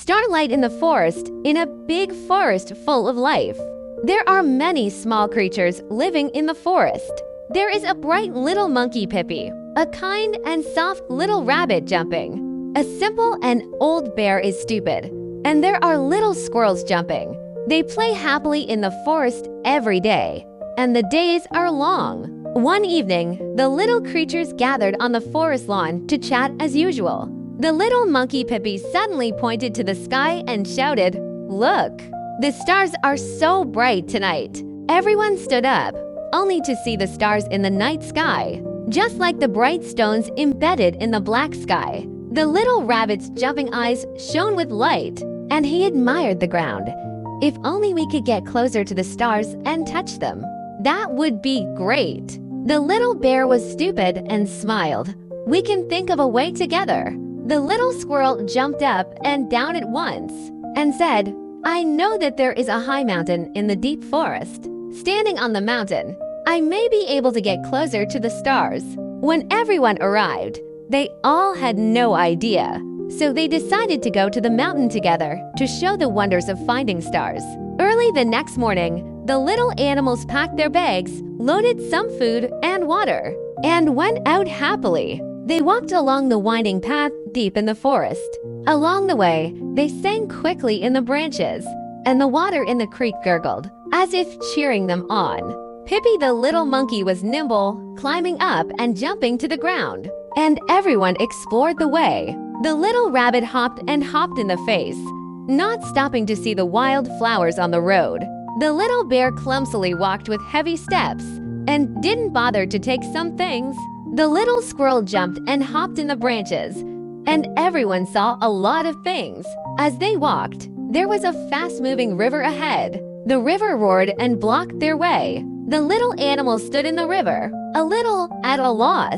Starlight in the forest, in a big forest full of life. There are many small creatures living in the forest. There is a bright little monkey Pippi, a kind and soft little rabbit jumping. A simple and old bear is stupid, and there are little squirrels jumping. They play happily in the forest every day, and the days are long. One evening, the little creatures gathered on the forest lawn to chat as usual. The little monkey Pippi suddenly pointed to the sky and shouted, "Look! The stars are so bright tonight." Everyone stood up, only to see the stars in the night sky, just like the bright stones embedded in the black sky. The little rabbit's jumping eyes shone with light, and he admired the ground. If only we could get closer to the stars and touch them. That would be great. The little bear was stupid and smiled. We can think of a way together. The little squirrel jumped up and down at once and said, "I know that there is a high mountain in the deep forest. Standing on the mountain, I may be able to get closer to the stars." When everyone arrived, they all had no idea. So they decided to go to the mountain together to show the wonders of finding stars. Early the next morning, the little animals packed their bags, loaded some food and water, and went out happily. They walked along the winding path deep in the forest. Along the way, they sang quickly in the branches, and the water in the creek gurgled, as if cheering them on. Pippi the little monkey was nimble, climbing up and jumping to the ground, and everyone explored the way. The little rabbit hopped and hopped in the face, not stopping to see the wild flowers on the road. The little bear clumsily walked with heavy steps and didn't bother to take some things. The little squirrel jumped and hopped in the branches, and everyone saw a lot of things. As they walked, there was a fast-moving river ahead. The river roared and blocked their way. The little animal stood in the river, a little at a loss.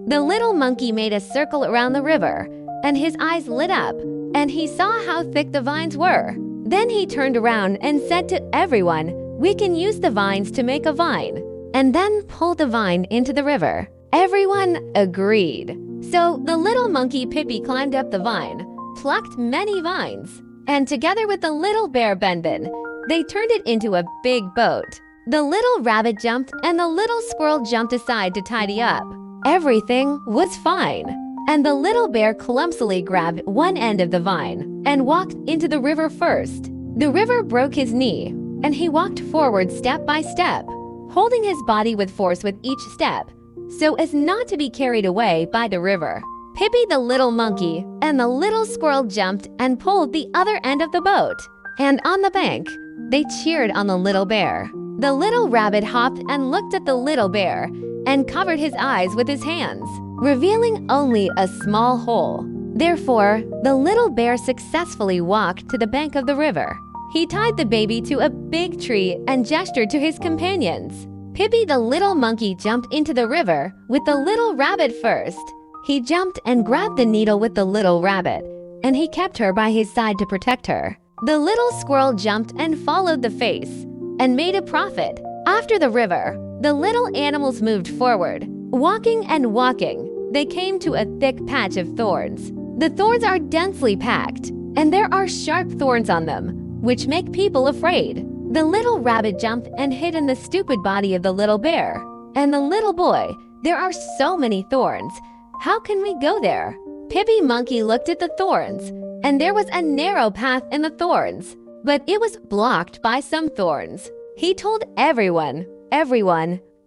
The little monkey made a circle around the river, and his eyes lit up, and he saw how thick the vines were. Then he turned around and said to everyone, "We can use the vines to make a vine," and then pulled the vine into the river. Everyone agreed. So the little monkey Pippi climbed up the vine, plucked many vines, and together with the little bear Benbin, they turned it into a big boat. The little rabbit jumped and the little squirrel jumped aside to tidy up. Everything was fine, and the little bear clumsily grabbed one end of the vine and walked into the river first. The river broke his knee, and he walked forward step by step, holding his body with force with each step, so as not to be carried away by the river. Pippi the little monkey and the little squirrel jumped and pulled the other end of the boat, and on the bank, they cheered on the little bear. The little rabbit hopped and looked at the little bear and covered his eyes with his hands, revealing only a small hole. Therefore, the little bear successfully walked to the bank of the river. He tied the baby to a big tree and gestured to his companions. Pippi the little monkey jumped into the river with the little rabbit first. He jumped and grabbed the needle with the little rabbit, and he kept her by his side to protect her. The little squirrel jumped and followed the face, and made a profit. After the river, the little animals moved forward. Walking and walking, they came to a thick patch of thorns. The thorns are densely packed, and there are sharp thorns on them, which make people afraid. The little rabbit jumped and hid in the stupid body of the little bear. And the little boy, "There are so many thorns. How can we go there?" Pippi monkey looked at the thorns, and there was a narrow path in the thorns, but it was blocked by some thorns. He told everyone,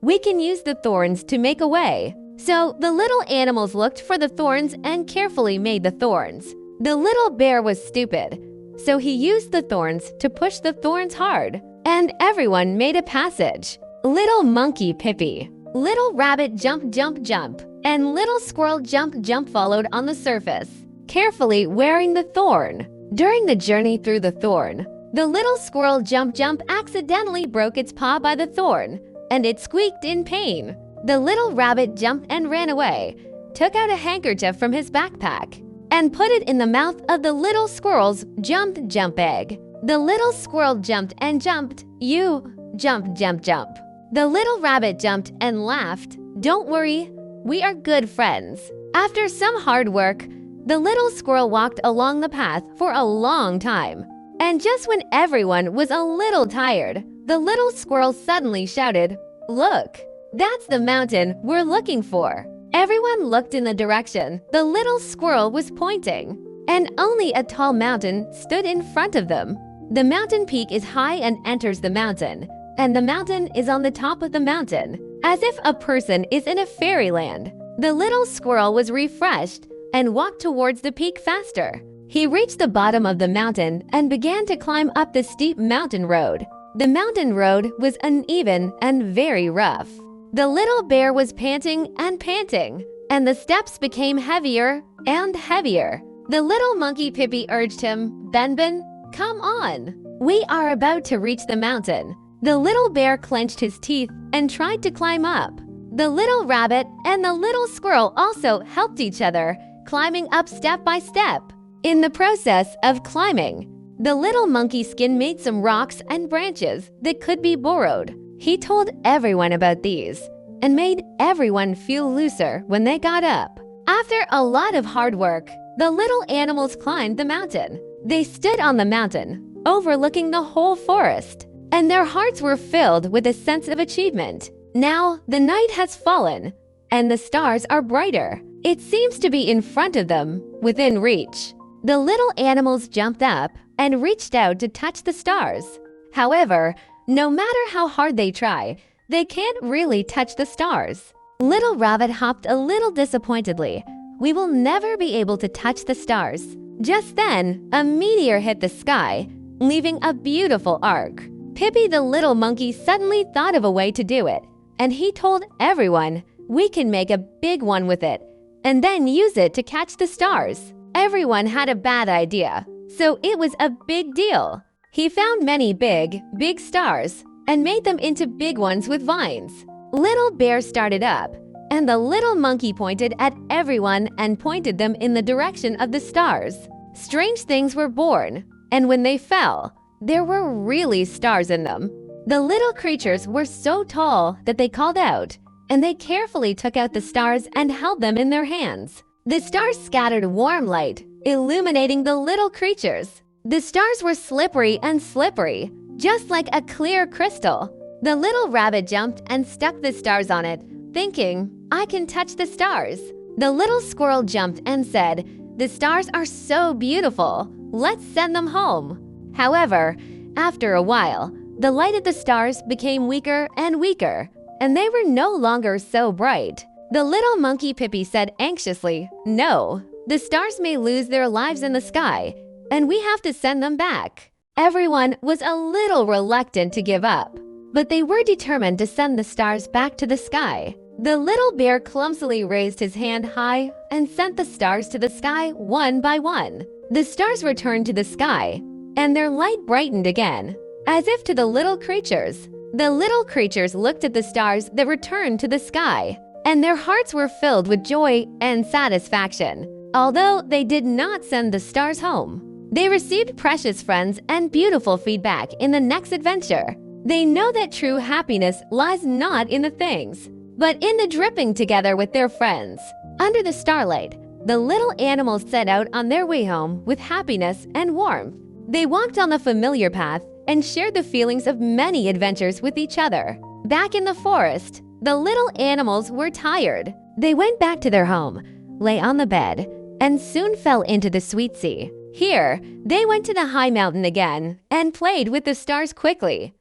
"We can use the thorns to make a way." So the little animals looked for the thorns and carefully made the thorns. The little bear was stupid, so he used the thorns to push the thorns hard, and everyone made a passage. Little monkey Pippi, little rabbit jump, jump, jump, and little squirrel jump, jump followed on the surface, carefully wearing the thorn. During the journey through the thorn, the little squirrel jump, jump accidentally broke its paw by the thorn, and it squeaked in pain. The little rabbit jumped and ran away, took out a handkerchief from his backpack, and put it in the mouth of the little squirrel's jump, jump egg. The little squirrel jumped and jumped. "You jump, jump, jump." The little rabbit jumped and laughed. "Don't worry, we are good friends." After some hard work, The little squirrel walked along the path for a long time. And just when everyone was a little tired, the little squirrel suddenly shouted, "Look, that's the mountain we're looking for." Everyone looked in the direction the little squirrel was pointing, and only a tall mountain stood in front of them. The mountain peak is high and enters the mountain, and the mountain is on the top of the mountain, as if a person is in a fairyland. The little squirrel was refreshed and walked towards the peak faster. He reached the bottom of the mountain and began to climb up the steep mountain road. The mountain road was uneven and very rough. The little bear was panting and panting, and the steps became heavier and heavier. The little monkey Pippi urged him, "Ben, come on. We are about to reach the mountain." The little bear clenched his teeth and tried to climb up. The little rabbit and the little squirrel also helped each other, climbing up step by step. In the process of climbing, the little monkey skin made some rocks and branches that could be borrowed. He told everyone about these and made everyone feel looser when they got up. After a lot of hard work, the little animals climbed the mountain. They stood on the mountain, overlooking the whole forest, and their hearts were filled with a sense of achievement. Now the night has fallen, and the stars are brighter. It seems to be in front of them, within reach. The little animals jumped up and reached out to touch the stars. However, no matter how hard they try, they can't really touch the stars. Little Rabbit hopped a little disappointedly. "We will never be able to touch the stars." Just then, a meteor hit the sky, leaving a beautiful arc. Pippi the little monkey suddenly thought of a way to do it, and he told everyone, "We can make a big one with it, and then use it to catch the stars." Everyone had a bad idea, so it was a big deal. He found many big stars and made them into big ones with vines. Little Bear started up, and the little monkey pointed at everyone and pointed them in the direction of the stars. Strange things were born, and when they fell, there were really stars in them. The little creatures were so tall that they called out, and they carefully took out the stars and held them in their hands. The stars scattered warm light, illuminating the little creatures. The stars were slippery and slippery, just like a clear crystal. The little rabbit jumped and stuck the stars on it, thinking, "I can touch the stars." The little squirrel jumped and said, "The stars are so beautiful. Let's send them home." However, after a while, the light of the stars became weaker and weaker, and they were no longer so bright. The little monkey Pippi said anxiously, "No, the stars may lose their lives in the sky, and we have to send them back." Everyone was a little reluctant to give up, but they were determined to send the stars back to the sky. The little bear clumsily raised his hand high and sent the stars to the sky one by one. The stars returned to the sky, and their light brightened again, as if to the little creatures. The little creatures looked at the stars that returned to the sky, and their hearts were filled with joy and satisfaction. Although they did not send the stars home, they received precious friends and beautiful feedback in the next adventure. They know that true happiness lies not in the things, but in the dripping together with their friends. Under the starlight, the little animals set out on their way home with happiness and warmth. They walked on the familiar path and shared the feelings of many adventures with each other. Back in the forest, the little animals were tired. They went back to their home, lay on the bed, and soon fell into the sweet sea. Here, they went to the high mountain again and played with the stars quickly.